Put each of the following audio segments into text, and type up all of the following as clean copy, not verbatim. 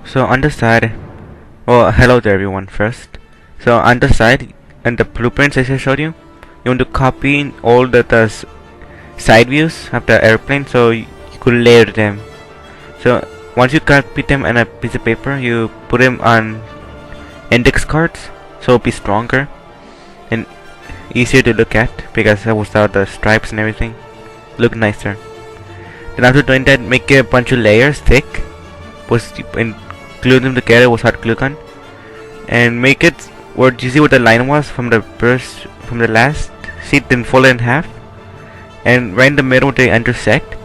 So on the side, well, hello to everyone first. So on the side, and the blueprints as I showed you, you want to copy all the side views of the airplane so you could layer them. So once you copy them on a piece of paper, you put them on index cards so it'll be stronger and easier to look at because without the stripes and everything, look nicer. Then after doing that, make a bunch of layers thick, and glue them together with hot glue gun, and make it where you see what the line was from the last sheet, then fold it in half, and right in the middle where they intersect,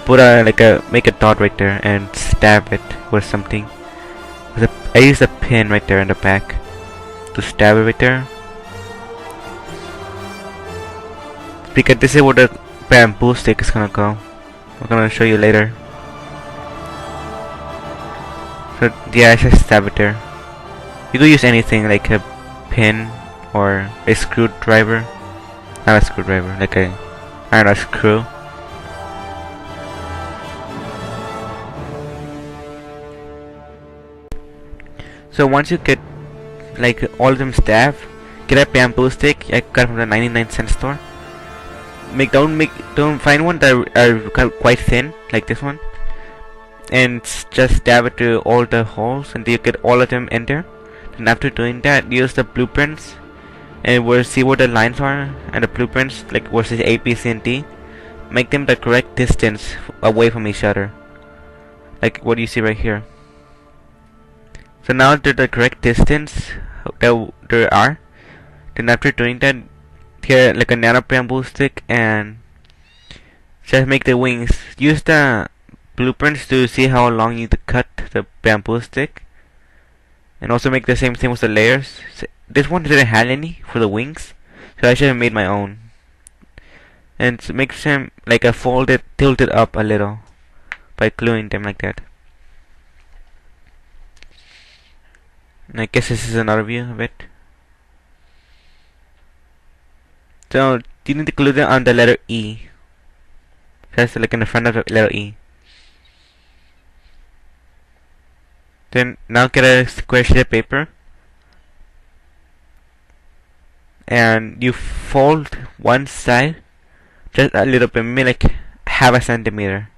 put make a dot right there and stab it with something. I used a pin right there in the back to stab it right there, because this is where the bamboo stick is gonna go. I'm gonna show you later. So yeah, I just stab it there. You could use anything like a pin or a screwdriver. Not a screwdriver, like a screw. So once you get like all of them stabbed, get a bamboo stick I got from the 99-cent store. Don't find one that are quite thin like this one, and just stab it to all the holes until you get all of them in there. And after doing that, use the blueprints and we'll see where the lines are, and the blueprints like where it says A, B, C, and D. Make them the correct distance away from each other, like what you see right here. So now they're the correct distance that there are. Then after doing that, here like a nano bamboo stick and just make the wings. Use the blueprints to see how long you need to cut the bamboo stick, and also make the same thing with the layers. This one didn't have any for the wings, so I should have made my own. And make them like a folded, tilted up a little by gluing them like that. And I guess this is another view of it. So you need to glue them on the letter E. Just like in the front of the letter E. Then now get a square sheet of paper, and you fold one side just a little bit, maybe like half a centimeter,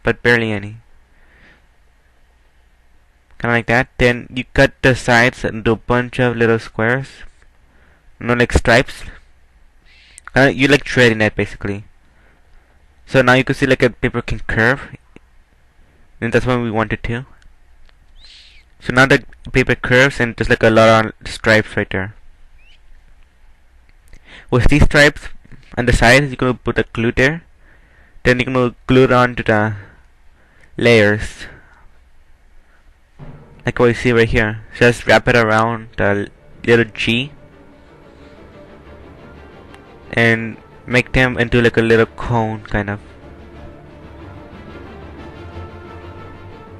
but barely any. Kinda like that. Then you cut the sides into a bunch of little squares, like stripes. You like threading it basically. So now you can see like a paper can curve, and that's what we want it to. So now the paper curves and there's like a lot of stripes right there. With these stripes on the sides, you're gonna put a glue there. Then you're gonna glue it onto the layers, like what you see right here. Just wrap it around the little G and make them into like a little cone kind of.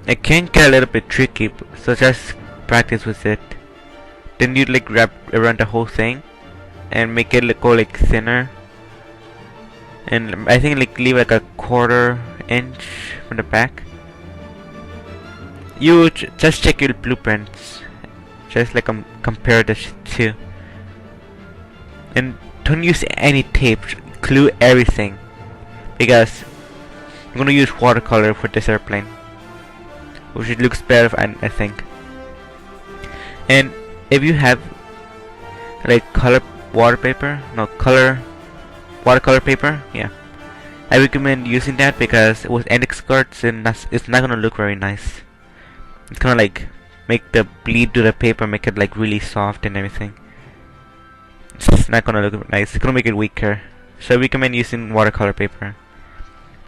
It can get a little bit tricky, so just practice with it. Then you like wrap around the whole thing and make it go like thinner, and I think like leave like a 1/4 inch from the back. You just check your blueprints, just like compare the two, and don't use any tape. Glue everything, because I'm gonna use watercolor for this airplane, which it looks better, I think. And if you have like color watercolor paper. Yeah, I recommend using that because with NX cards it's not gonna look very nice. It's gonna like make the bleed to the paper, make it like really soft and everything. It's not gonna look nice. It's gonna make it weaker. So I recommend using watercolor paper.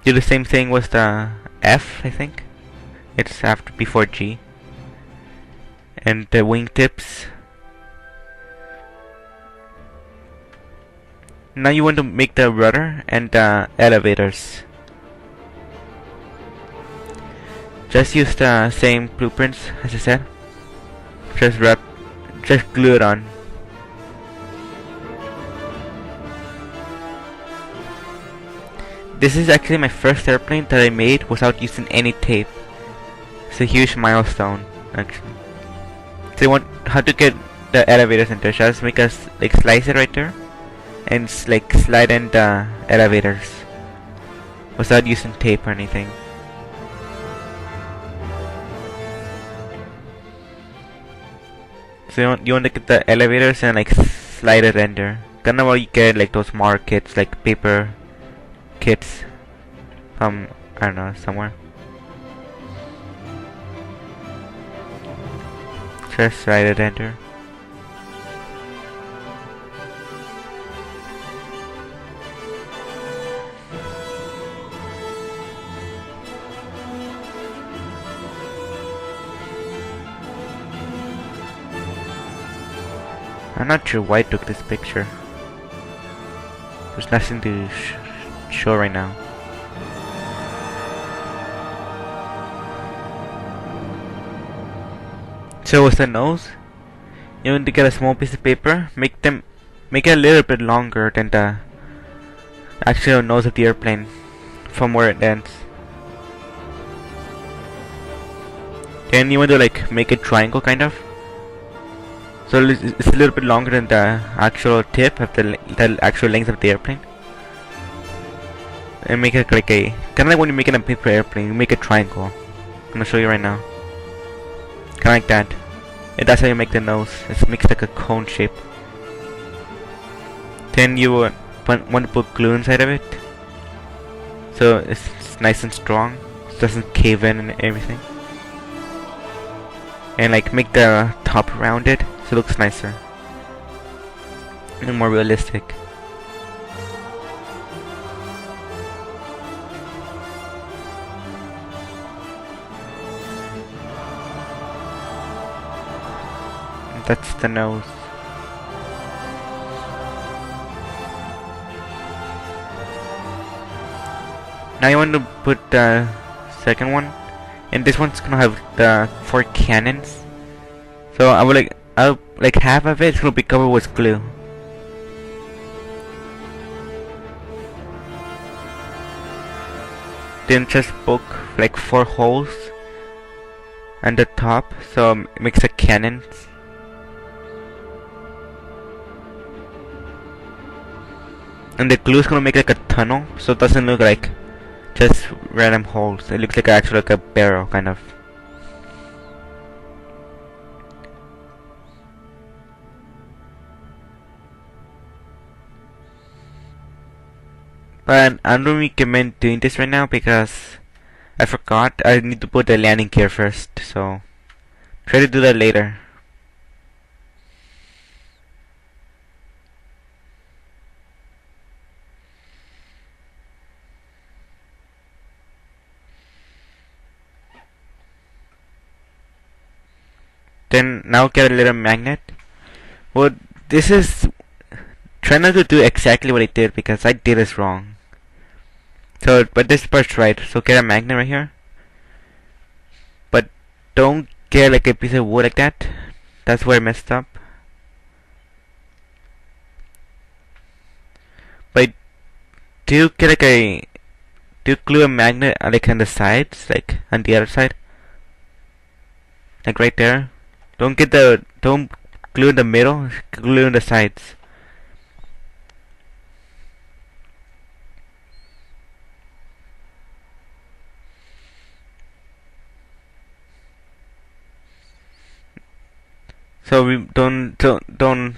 Do the same thing with the F, I think. It's before G. And the wingtips. Now you want to make the rudder and the elevators. Just use the same blueprints as I said. Just glue it on. This is actually my first airplane that I made without using any tape. It's a huge milestone, actually. So you want how to get the elevators in there? Just make us like slice it right there, and like slide in the elevators without using tape or anything. So you want to get the elevators and like slide it in there. Kind of how you get like those markets, like paper kits from I don't know, somewhere. Just slide it in there. I'm not sure why I took this picture. There's nothing to show right now. So with the nose, you want to get a small piece of paper, make it a little bit longer than the actual nose of the airplane from where it ends. Then you want to like make a triangle kind of. So it's a little bit longer than the actual tip of the actual length of the airplane. And make it like a kind of like when you're making a paper airplane, you make a triangle. I'm gonna show you right now. Kind of like that. And that's how you make the nose. It makes like a cone shape. Then you want to put glue inside of it, so it's nice and strong. It doesn't cave in and everything. And like make the top rounded so it looks nicer and more realistic. That's the nose. Now you want to put the second one, and this one's gonna have the 4 cannons. So I'll like half of it's gonna be covered with glue. Then just poke like 4 holes on the top, so it makes a cannon. And the glue is gonna make like a tunnel, so it doesn't look like just random holes. It looks like actually like a barrel kind of. But I don't recommend doing this right now because I forgot I need to put the landing gear first, so try to do that later. Then now get a little magnet. Well, this is try not to do exactly what I did because I did this wrong. So, but this part's right. So get a magnet right here. But don't get like a piece of wood like that. That's where I messed up. But do get like do glue a magnet like on the sides, like on the other side, like right there. Don't glue in the middle, glue in the sides. So we don't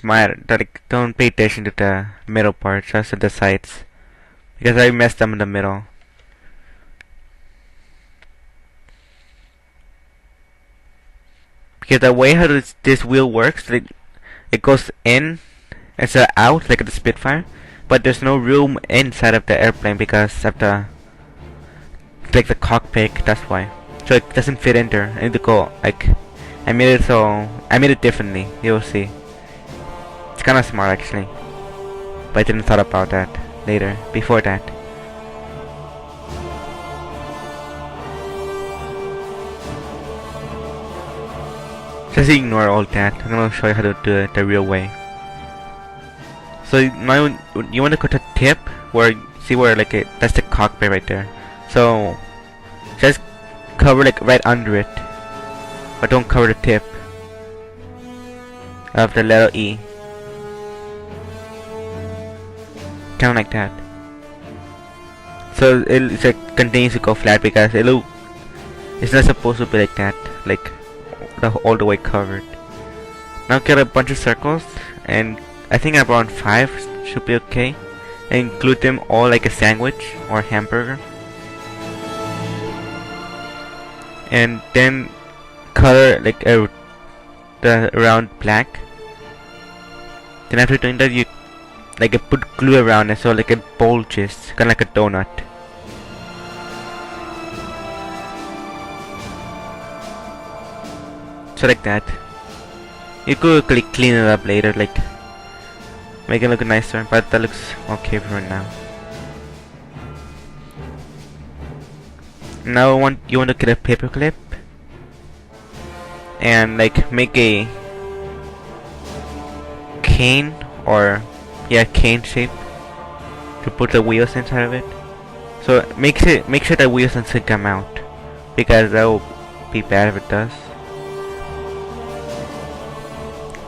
matter, like don't pay attention to the middle part, just to the sides, because I messed up in the middle. Because the way how this wheel works, like, it goes in instead of out like the Spitfire, but there's no room inside of the airplane because of the like the cockpit. That's why. So it doesn't fit in there. I need to go like I made it differently. You'll see. It's kind of smart actually, but I didn't thought about that later. Before that. Just ignore all that. I'm gonna show you how to do it the real way. So now you want to go to tip where see where like that's the cockpit right there. So just cover like right under it, but don't cover the tip of the letter E. Kind of like that. So it like continues to go flat because it's not supposed to be like that, like all the way covered. Now get a bunch of circles, and I think around 5 should be okay, and include them all like a sandwich or hamburger. And then color like the around black. Then after doing that, you like put glue around it so like it bulges, kind of like a donut. So like that. You could clean it up later, like make it look nicer, but that looks okay for now. Now you want to get a paper clip and like make a cane or cane shape to put the wheels inside of it. So make sure the wheels doesn't come out, because that will be bad if it does.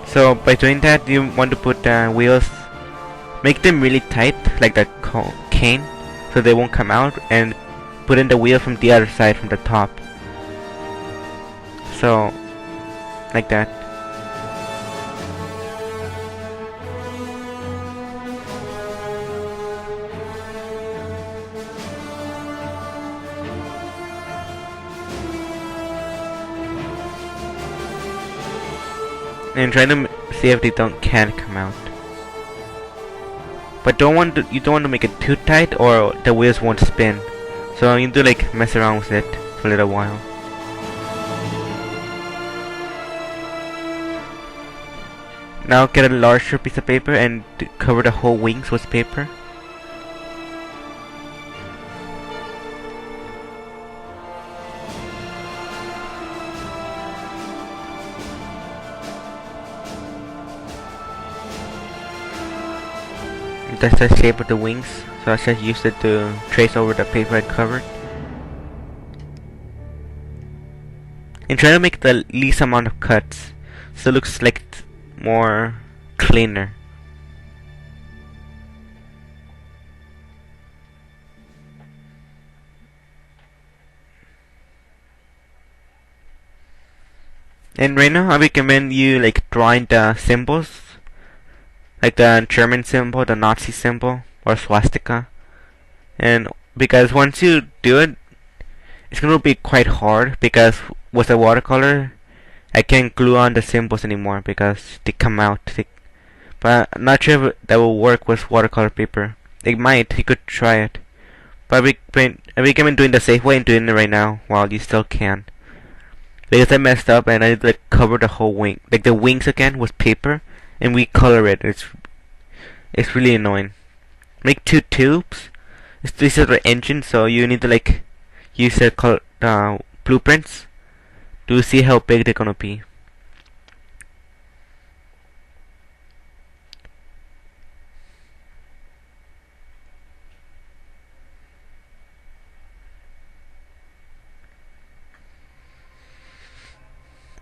So by doing that, you want to put the wheels, make them really tight like the cane, so they won't come out, and put in the wheel from the other side, from the top. So like that. And try to see if they can't come out. But you don't want to make it too tight or the wheels won't spin. So you need to like mess around with it for a little while. Now get a larger piece of paper and cover the whole wings with paper. That's the shape of the wings, so I just used it to trace over the paper I covered. And try to make the least amount of cuts, so it looks like more cleaner. And right now I recommend you like drawing the symbols, like the German symbol, the Nazi symbol, or swastika. And because once you do it, it's gonna be quite hard, because with the watercolor I can't glue on the symbols anymore because they come out. But I'm not sure if that will work with watercolor paper. It might, you could try it. But I recommend doing the safe way and doing it right now while you still can. Because I messed up and I like cover the whole wing, like the wings again, with paper, and recolor it. It's really annoying. Make 2 tubes. These are the engine, so you need to like use the blueprints to see how big they're gonna be.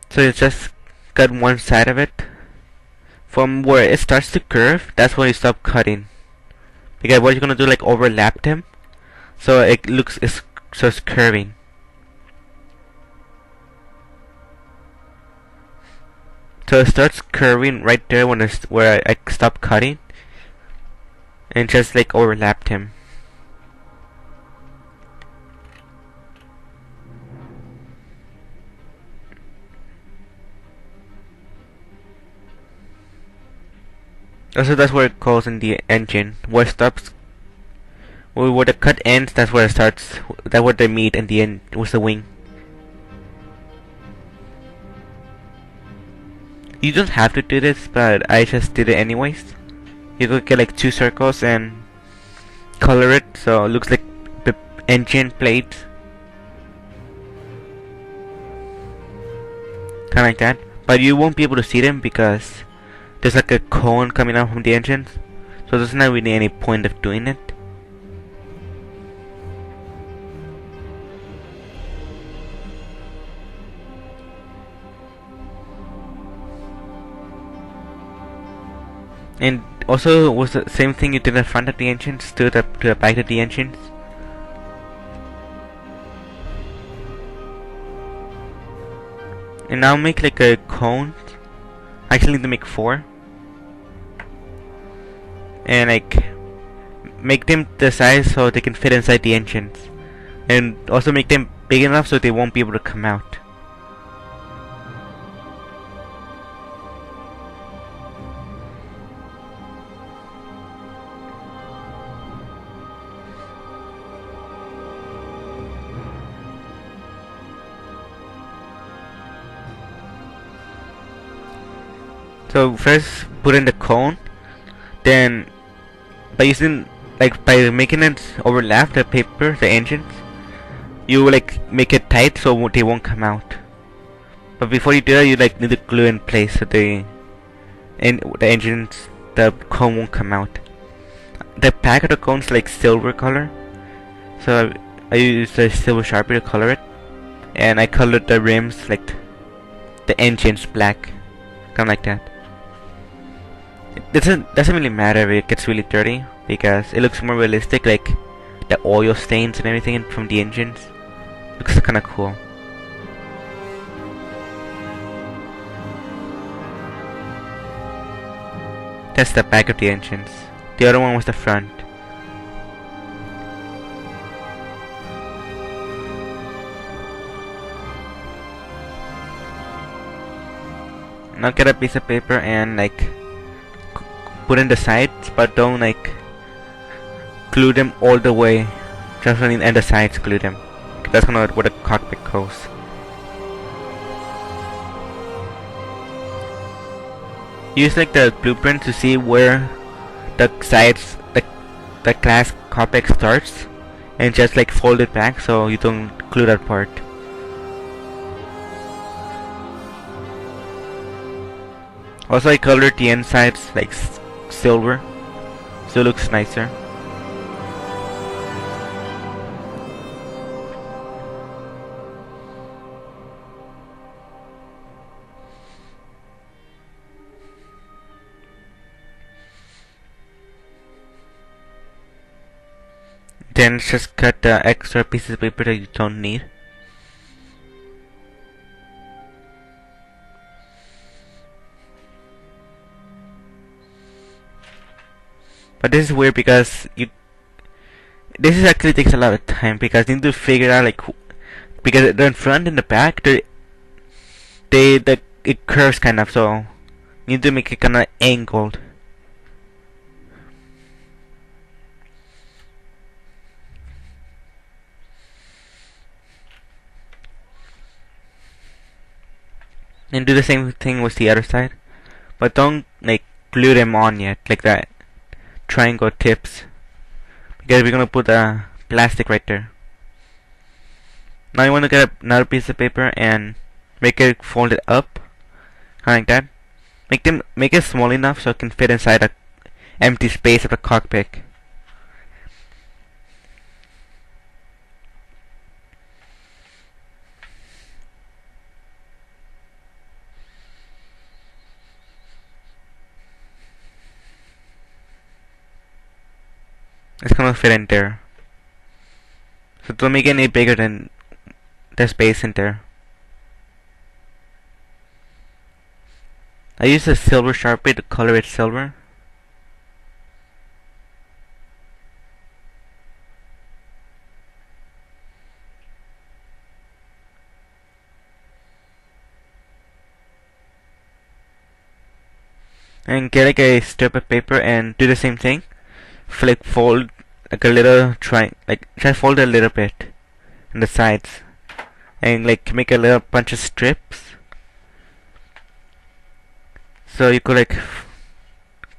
So you just cut one side of it. From where it starts to curve, that's when you stop cutting. Because what you're gonna do, like overlap them, so it looks it's curving. So it starts curving right there when it's where I stopped cutting, and just like overlapped him. Also, that's where it goes in the engine. Where it stops, where the cut ends, that's where it starts. That's where they meet in the end with the wing. You don't have to do this, but I just did it anyways. You could get like 2 circles and color it so it looks like the engine plates. Kinda like that. But you won't be able to see them because there's like a cone coming out from the engines. So there's not really any point of doing it. And also was the same thing you did in front of the engines to the back of the engines. And now make like a cone. Actually need to make 4. And like make them the size so they can fit inside the engines. And also make them big enough so they won't be able to come out. So first put in the cone, then by making it overlap the paper, the engines, you like make it tight so they won't come out. But before you do that, you like need to glue in place so the engines, the cone won't come out. The back of the cone's like silver color, so I used a silver Sharpie to color it, and I colored the rims like the engines black, kind of like that. It doesn't really matter if it gets really dirty because it looks more realistic, like the oil stains and everything from the engines. Looks kinda cool. That's the back of the engines. The other one was the front. Now get a piece of paper and like put in the sides, but don't like glue them all the way. Just on the end, the sides glue them. That's kind of where the cockpit goes. Use like the blueprint to see where the sides, the glass cockpit starts, and just like fold it back so you don't glue that part. Also, I colored the insides like silver, so it looks nicer. Then just cut the extra pieces of paper that you don't need. But this is weird because this actually takes a lot of time because you need to figure out like because the front and the back it curves kind of, so you need to make it kind of angled. And do the same thing with the other side, but don't like glue them on yet, like that triangle tips, because we're gonna put a plastic right there. Now you want to get another piece of paper and make it folded up, kind of like that. Make it small enough so it can fit inside the empty space of the cockpit. It's gonna fit in there. So don't make it any bigger than the space in there. I use a silver Sharpie to color it silver. And get like a strip of paper and do the same thing. Like fold like a little like try to fold a little bit on the sides, and like make a little bunch of strips. So you could like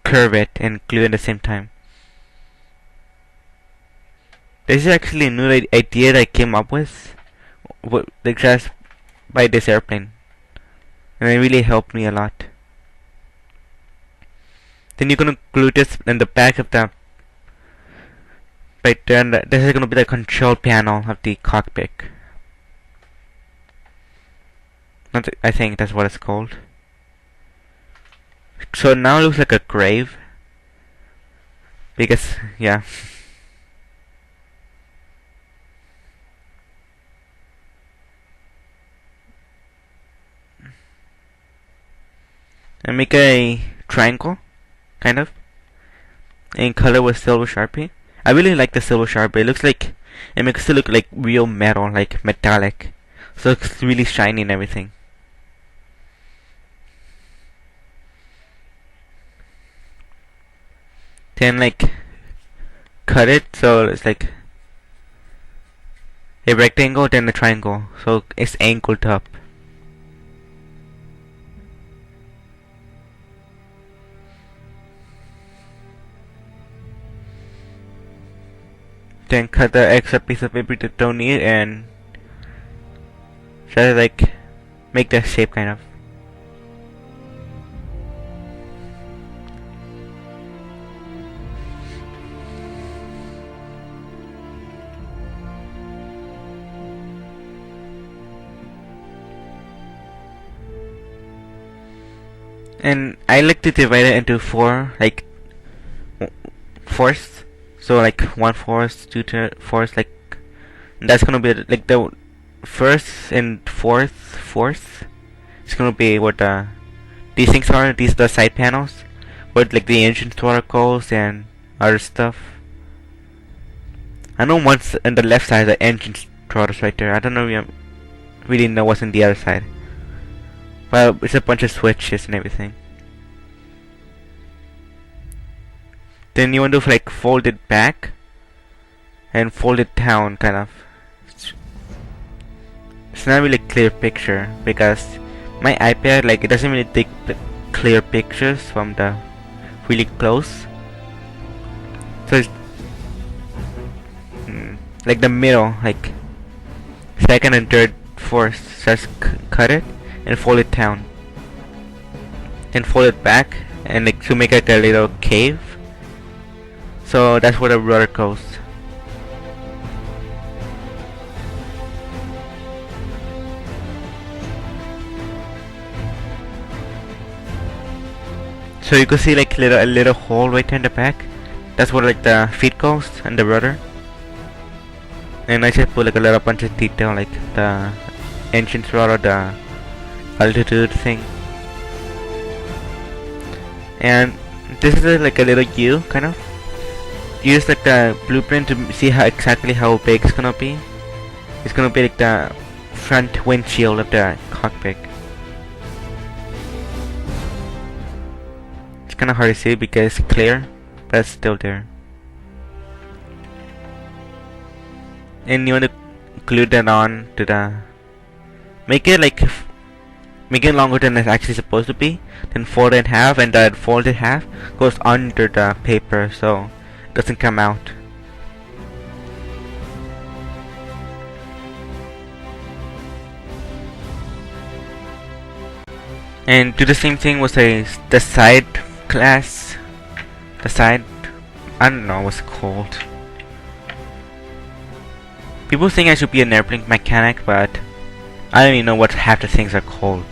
curve it and glue it at the same time. This is actually a new idea that I came up with, like just by this airplane, and it really helped me a lot. Then you're gonna glue this in the back of the right there, and this is gonna be the control panel of the cockpit. I think that's what it's called. So now it looks like a grave, because yeah. And make a triangle, kind of, and color with silver Sharpie. I really like the silver Sharpie. It looks like it makes it look like real metal, like metallic. So it's really shiny and everything. Then like cut it so it's like a rectangle, then a triangle, so it's angled up. Then cut the extra piece of paper that don't need and try to like make that shape kind of. And I like to divide it into four, like fourths. So like 1/4, 2/4, like that's gonna be like the first and fourth. It's gonna be what these things are. These are the side panels, what like the engine throttle and other stuff. I know once on the left side the engine throttles right there. I don't know really know what's on the other side. Well, it's a bunch of switches and everything. Then you want to like fold it back and fold it down, kind of. It's not really a clear picture because my iPad, like, it doesn't really take the clear pictures from the really close. So it's like the middle, like second and third, fourth. Just cut it and fold it down. Then fold it back and like to make it a little cave. So that's where the rudder goes. So you can see like a little hole right in the back. That's where like the feet goes and the rudder. And I just put like a little bunch of detail, like the engine throttle, the altitude thing. And this is like a little U, kind of. Use like the blueprint to see exactly how big it's gonna be. It's gonna be like the front windshield of the cockpit. It's kinda hard to see because it's clear, but it's still there. And you want to glue that on to the, make it longer than it's actually supposed to be. Then fold it in half, and that folded half goes under the paper, so doesn't come out. And do the same thing with the side glass. The side, I don't know what's it called. People think I should be an airplane mechanic, but I don't even know what half the things are called.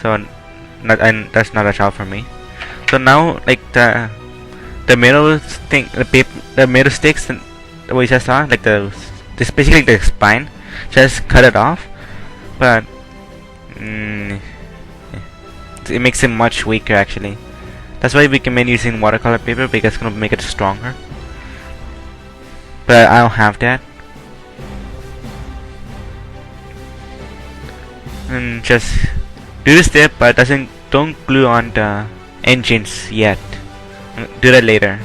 So that's not a job for me. So now like the middle thing, the middle sticks, and what you just saw, like this basically the spine, just cut it off. But it's it makes it much weaker actually. That's why we recommend using watercolor paper, because it's gonna make it stronger. But I don't have that. And just do this step, but don't glue on the engines yet. Do that later,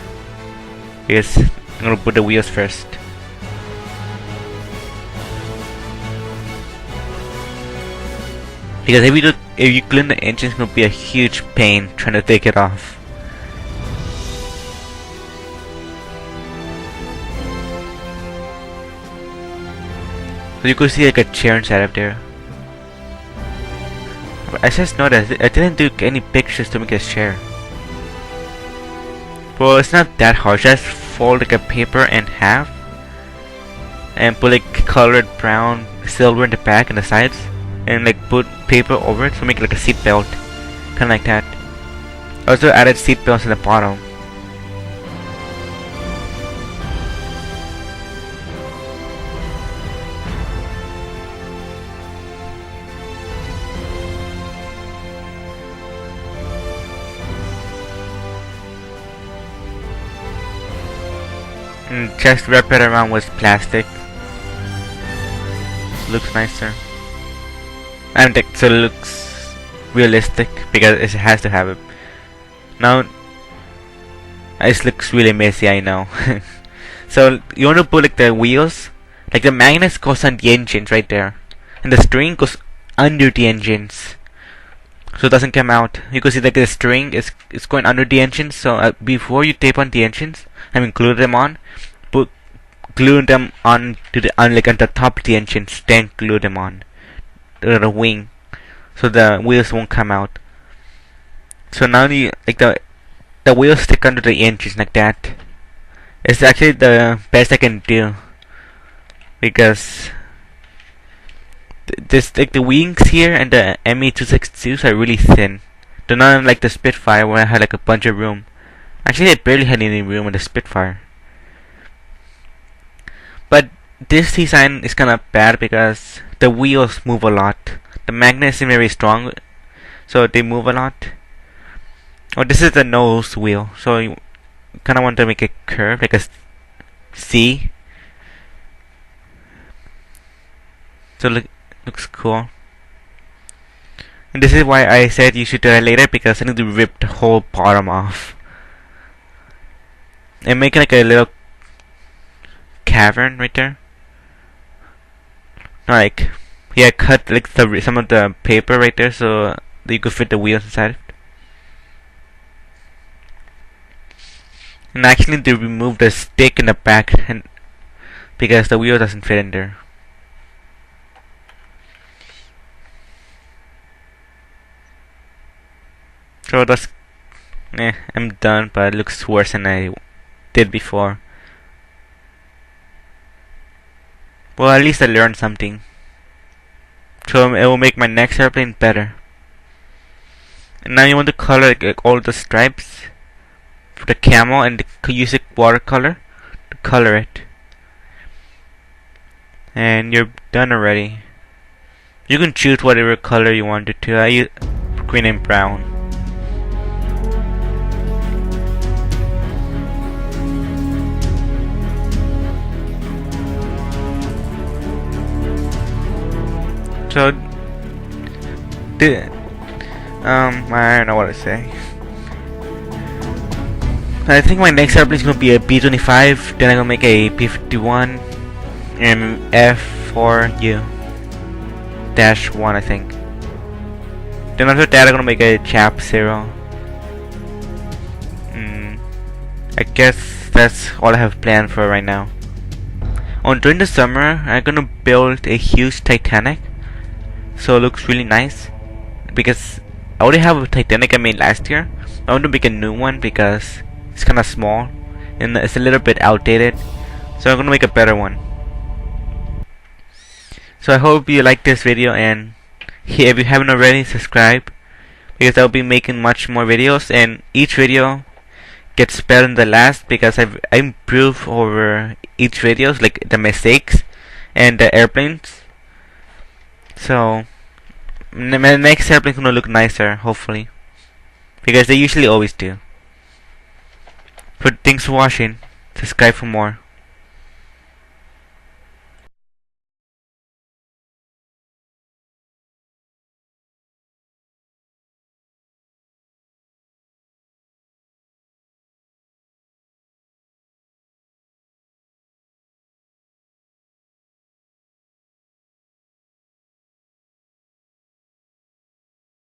because I'm gonna put the wheels first. Because if you glue the engine, it's gonna be a huge pain trying to take it off. So you could see like a chair inside of there. I just noticed I didn't do any pictures to make a chair. Well, it's not that hard. Just fold like a paper in half and put like colored brown silver in the back and the sides, and like put paper over it to make it like a seat belt, kind of like that. Also added seat belts in the bottom. And just wrap it around with plastic. Looks nicer. And so it looks realistic, because it has to have it. Now, it looks really messy, I know. So you want to put like the wheels, like the magnets goes on the engines right there, and the string goes under the engines, so it doesn't come out. You can see like the string is going under the engines. So before you tape on the engines, glue them on, glue them on to the like on the top of the engines, then glue them on the wing, so the wheels won't come out. So now the wheels stick under the engines like that. It's actually the best I can do, because this like the wings here and the Me-262s are really thin. They're not like the Spitfire, where I had like a bunch of room. Actually, I barely had any room in the Spitfire. But this design is kind of bad because the wheels move a lot. The magnet isn't very strong, so they move a lot. Oh, this is the nose wheel, so you kind of want to make it curve like a C. So looks cool. And this is why I said you should do that later, because I need to rip the whole bottom off and make like a little cavern right there. Like, yeah, cut like some of the paper right there so that you could fit the wheels inside it. And actually to remove the stick in the back, and because the wheel doesn't fit in there. So that's I'm done, but it looks worse than I did before. Well, at least I learned something, so it will make my next airplane better. And now you want to color like all the stripes for the camel, and use a watercolor to color it. And you're done already. You can choose whatever color you want it to. I use green and brown. So, I don't know what to say. I think my next airplane is gonna be a B-25. Then I'm gonna make a P-51 and F4U-1, I think. Then after that, I'm gonna make a Chap 0. I guess that's all I have planned for right now. During the summer, I'm gonna build a huge Titanic, so it looks really nice. Because I already have a Titanic I made last year. I want to make a new one because it's kind of small and it's a little bit outdated. So I'm gonna make a better one. So I hope you like this video, and if you haven't already, subscribe, because I'll be making much more videos, and each video gets better than the last because I improve over each videos, like the mistakes and the airplanes. So my next airplane is gonna look nicer, hopefully. because they usually always do. But thanks for watching. Subscribe for more.